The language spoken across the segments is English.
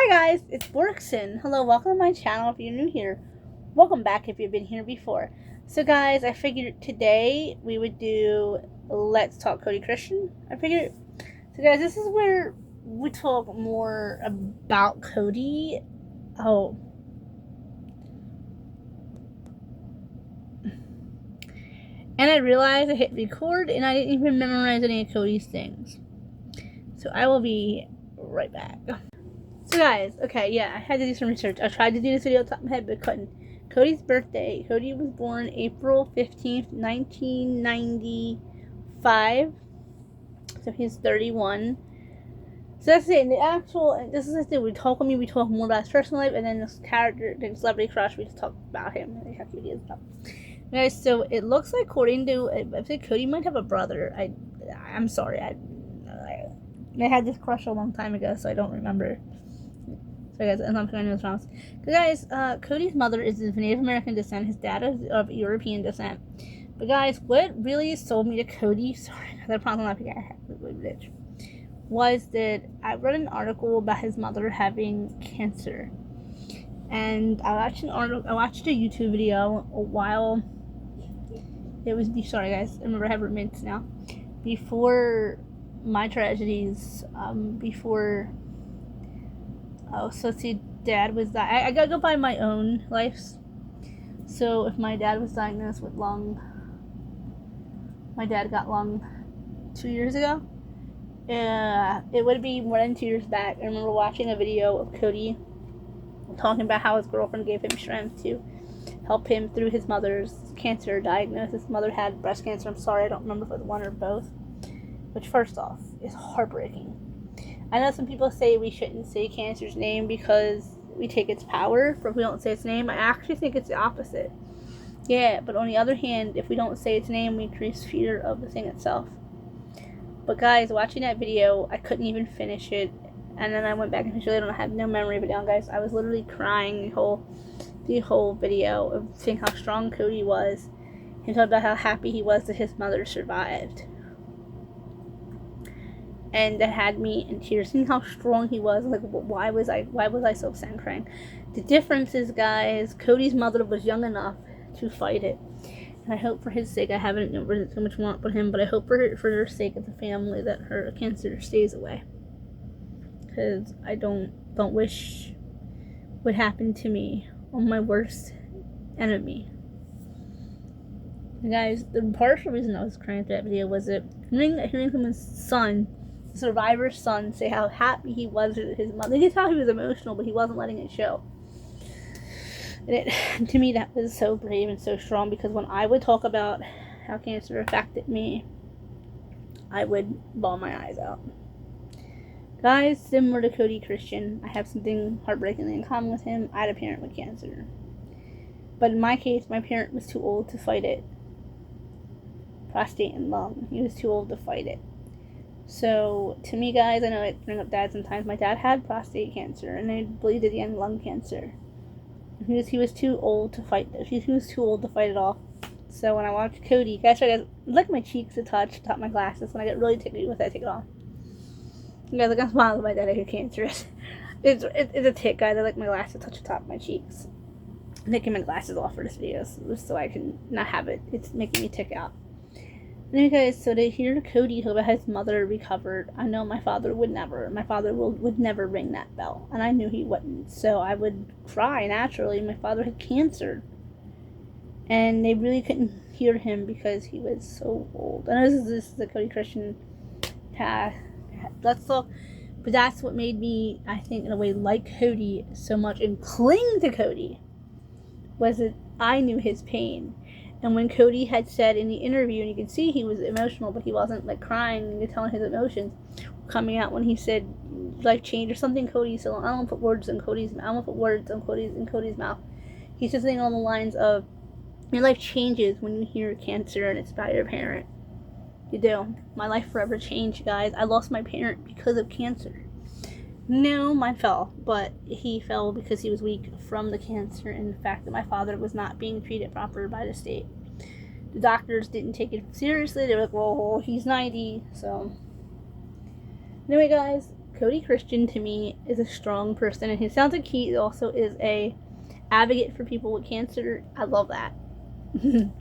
Hi guys, it's Borkson. Hello, welcome to my channel if you're new here. Welcome back if you've been here before. So guys, I figured today we would do Let's Talk Cody Christian. So guys, this is where we talk more about Cody. Oh. And I realized I hit record and I didn't even memorize any of Cody's things. So I will be right back. So guys, okay, yeah, I had to do some research. I tried to do this video off the top of my head, but couldn't. Cody's birthday. Cody was born April 15th, 1995. So he's 31. So that's it. And this is the thing. We talk more about his personal life, and then this character, the celebrity crush, we just talk about him and how cute he is. Guys, so it looks like according to, I think Cody might have a brother. I'm sorry. I had this crush a long time ago, so I don't remember. So guys, I'm not going to know wrong. Guys, Cody's mother is of Native American descent. His dad is of European descent. But guys, what really sold me to Cody, sorry, the problem I was that I read an article about his mother having cancer. And I watched a YouTube video a while. It was, sorry guys, I remember I have mints now. Before my tragedies, dad was I gotta go by my own lives. So if my dad was diagnosed with my dad got lung 2 years ago. It would be more than 2 years back. I remember watching a video of Cody talking about how his girlfriend gave him strength to help him through his mother's cancer diagnosis. His mother had breast cancer. I'm sorry, I don't remember if it was one or both. Which, first off, is heartbreaking. I know some people say we shouldn't say cancer's name because we take its power if we don't say its name. I actually think it's the opposite. Yeah, but on the other hand, if we don't say its name, we increase fear of the thing itself. But guys, watching that video, I couldn't even finish it. And then I went back and finished it, and I had no memory of it now, guys. I was literally crying the whole video of seeing how strong Cody was. He talked about how happy he was that his mother survived. And that had me in tears, seeing how strong he was. Like, why was I so upset and crying? The difference is, guys, Cody's mother was young enough to fight it. And I hope for his sake, I haven't really so much want for him, but I hope for her sake of the family that her cancer stays away. Because I don't wish what happened to me on my worst enemy. And guys, the partial reason I was crying through that video was that hearing from his son, the survivor's son, say how happy he was with his mother. You could tell he was emotional, but he wasn't letting it show. And to me, that was so brave and so strong, because when I would talk about how cancer affected me, I would bawl my eyes out. Guys, similar to Cody Christian, I have something heartbreakingly in common with him. I had a parent with cancer. But in my case, my parent was too old to fight it. Prostate and lung. He was too old to fight it. So, to me, guys, I know I bring up dad sometimes. My dad had prostate cancer, and I believed at the end lung cancer. He was too old to fight this. He was too old to fight it off. So when I watched Cody, guys, I like my cheeks to touch, top my glasses. When I get really tickly with it, I take it off. You guys, I'm smiling with my dad. I get cancerous. It's a tick, guys. I like my glasses to touch the top of my cheeks. I'm taking my glasses off for this video, so I can not have it. It's making me tick out. Anyway, guys, so to hear Cody talk about his mother recovered, I know my father would never. My father would never ring that bell, and I knew he wouldn't. So I would cry naturally. My father had cancer, and they really couldn't hear him because he was so old. I know this is a Cody Christian. Let's talk. But that's what made me, I think, in a way, like Cody so much and cling to Cody. Was that I knew his pain. And when Cody had said in the interview, and you could see he was emotional, but he wasn't like crying, and you're telling his emotions coming out when he said life change or something. Cody said, I don't want to put words in Cody's mouth. He said something along the lines of, your life changes when you hear cancer and it's about your parent. You do. My life forever changed, guys. I lost my parent because of cancer. No, mine fell, but he fell because he was weak from the cancer and the fact that my father was not being treated properly by the state. The doctors didn't take it seriously. They were like, well, he's 90, so. Anyway, guys, Cody Christian to me is a strong person, and he sounds like he also is a advocate for people with cancer. I love that. And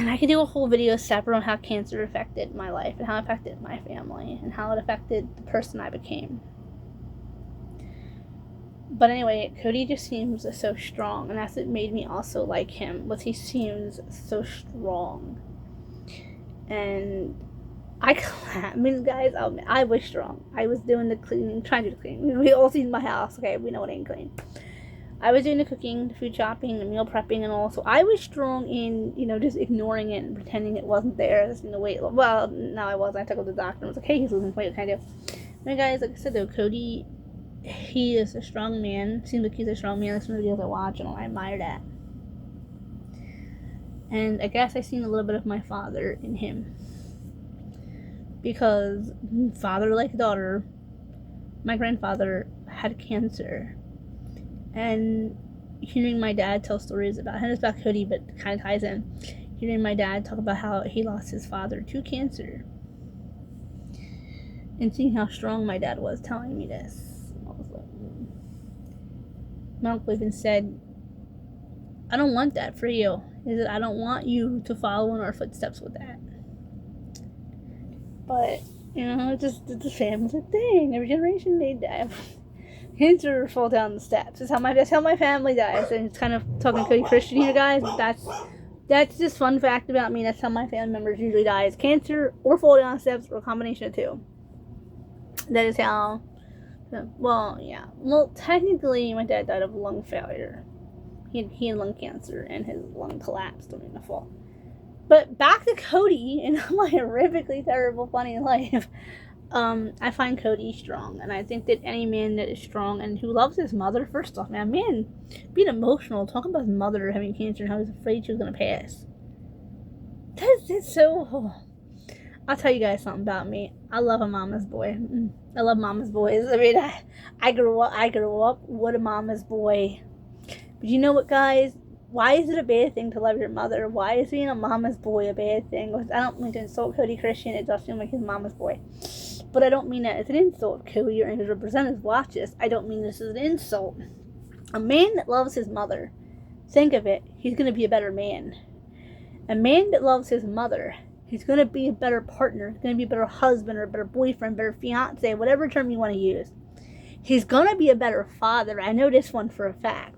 I could do a whole video separate on how cancer affected my life and how it affected my family and how it affected the person I became. But anyway, Cody just seems so strong, and that's what made me also like him, was he seems so strong. And I mean, guys, I was strong. I was doing the cleaning, trying to do the cleaning. We all seen my house, okay? We know it ain't clean. I was doing the cooking, the food shopping, the meal prepping, and all. So I was strong in, just ignoring it and pretending it wasn't there. Just, wait. Well, no, I wasn't. I took him to the doctor and was like, hey, he's losing weight. What can I do? And guys, like I said, though, Cody, he is a strong man. Seems like he's a strong man. That's some of the videos I watch, and I admire that. And I guess I seen a little bit of my father in him. Because father like daughter, my grandfather had cancer. And hearing my dad tell stories about him, it's about Cody, but it kind of ties in. Hearing my dad talk about how he lost his father to cancer. And seeing how strong my dad was telling me this. I was like, My uncle even said, I don't want that for you. He said, I don't want you to follow in our footsteps with that. But, it's a family thing. Every generation they die. Cancer fall down the steps. That's how my family dies. And it's kind of talking Cody Christian here, guys. That's just fun fact about me. That's how my family members usually die. It's cancer or fall down the steps or a combination of two. That is how. Well, yeah. Well, technically, my dad died of lung failure. He had lung cancer and his lung collapsed during the fall. But back to Cody and my horrifically terrible funny life. I find Cody strong, and I think that any man that is strong and who loves his mother, first off, man, being emotional, talking about his mother having cancer and how he's afraid she was going to pass. That's so... Oh. I'll tell you guys something about me. I love a mama's boy. I love mama's boys. I mean, I grew up with a mama's boy. But you know what, guys? Why is it a bad thing to love your mother? Why is being a mama's boy a bad thing? I don't mean to insult Cody Christian. It does seem like his mama's boy. But I don't mean that as an insult. Cody or any of his representatives watch this. I don't mean this as an insult. A man that loves his mother, think of it, he's going to be a better man. A man that loves his mother, he's going to be a better partner. He's going to be a better husband or a better boyfriend, better fiance, whatever term you want to use. He's going to be a better father. I know this one for a fact.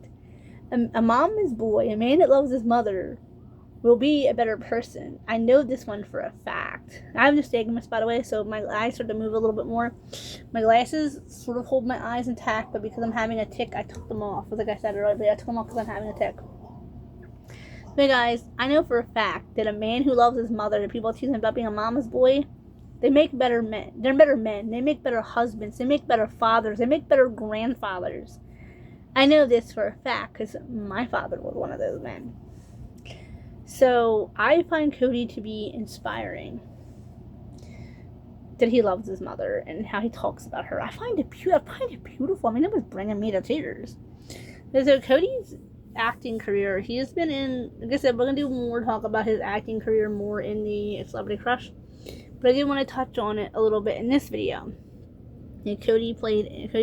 A mama's boy, a man that loves his mother, will be a better person. I know this one for a fact. I have nystagmus, by the way, so my eyes start to move a little bit more. My glasses sort of hold my eyes intact, but because I'm having a tick, I took them off. Like I said earlier, I took them off because I'm having a tick. But guys, I know for a fact that a man who loves his mother, and people tease him about being a mama's boy, they make better men. They're better men. They make better husbands. They make better fathers. They make better grandfathers. I know this for a fact because my father was one of those men. So I find Cody to be inspiring. That he loves his mother and how he talks about her. I find it beautiful. I mean, it was bringing me to tears. So Cody's acting career, he has been in, like I said, we're going to do more talk about his acting career more in the Celebrity Crush. But I did want to touch on it a little bit in this video. And Cody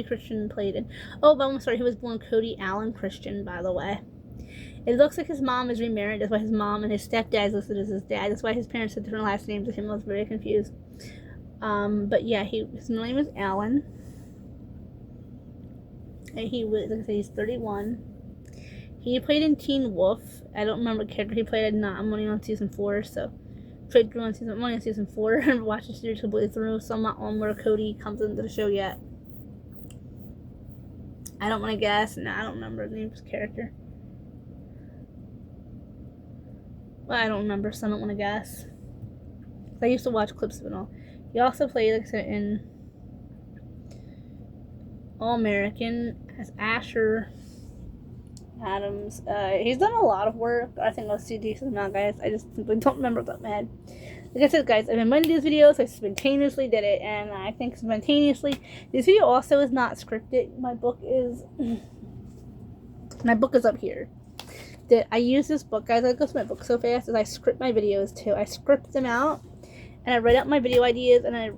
Christian played in, but I'm sorry, he was born Cody Allen Christian, by the way. It looks like his mom is remarried. That's why his mom and his stepdad is listed as his dad. That's why his parents had different last names with him. I was very confused. But yeah, his name was Allen. And he was, like I said, he's 31. He played in Teen Wolf. I don't remember what character he played. I'm only on season 4, so I'm only on season 4 and watched the series completely through, so I'm not on where Cody comes into the show yet. I don't want to guess. No, I don't remember the name of his character. Well, I don't remember, so I don't want to guess. I used to watch clips of it all. He also played, like I said, in All American as Asher Adams. He's done a lot of work. I think I'll see decent amount, guys. I just simply don't remember off the top of my head. Like I said, guys, I've been making these videos. I spontaneously did it, and I think spontaneously. This video also is not scripted. My book is up here. That I use this book, guys. I go through my book so fast as I script my videos too. I script them out, and I write out my video ideas, and I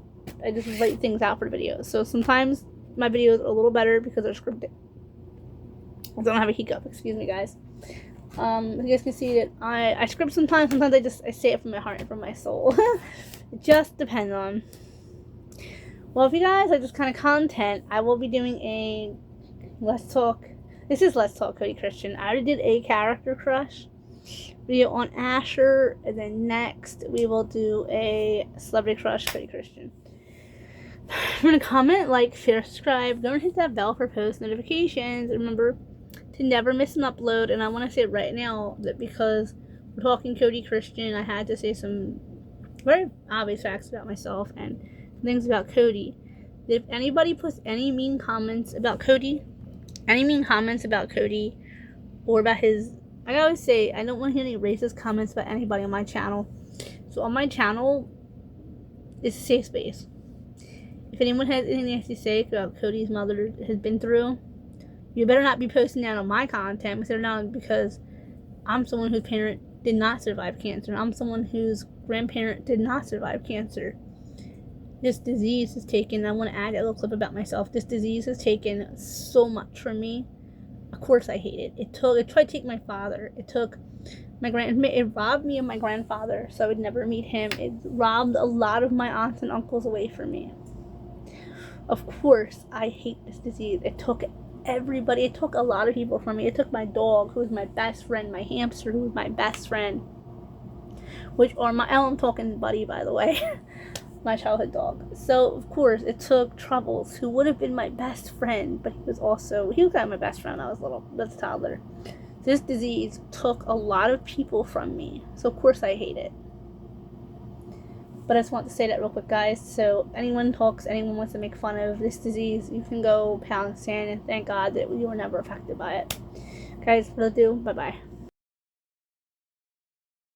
I just write things out for the videos. So sometimes my videos are a little better because they're scripted. I don't have a hiccup, excuse me, guys. You guys can see that I script sometimes. Sometimes I say it from my heart and from my soul. It just depends on. Well, if you guys like this kind of content, I will be doing a Let's Talk. This is Let's Talk Cody Christian. I already did a character crush video on Asher, and then next we will do a celebrity crush Cody Christian. Remember to comment, like, share, subscribe. Don't hit that bell for post notifications. Remember to never miss an upload. And I want to say it right now that because we're talking Cody Christian, I had to say some very obvious facts about myself and things about Cody. If anybody puts any mean comments about Cody, or about his, I always say I don't want to hear any racist comments about anybody on my channel. So on my channel, it's a safe space. If anyone has anything to say about Cody's mother has been through, you better not be posting that on my content. Because I'm someone whose parent did not survive cancer. I'm someone whose grandparent did not survive cancer. This disease has taken, I want to add a little clip about myself. This disease has taken so much from me. Of course I hate it. It tried to take my father. It robbed me of my grandfather, so I would never meet him. It robbed a lot of my aunts and uncles away from me. Of course, I hate this disease. It took everybody. It took a lot of people from me. It took my dog, who was my best friend, my hamster, who was my best friend, I'm talking Buddy, by the way. My childhood dog. So of course it took Troubles, who would have been my best friend, but he was kind of my best friend when I was little, as a toddler. This disease took a lot of people from me, so of course I hate it. But I just want to say that real quick, guys. So anyone wants to make fun of this disease, you can go pound sand and thank God that you were never affected by it. Guys, will do. Bye bye.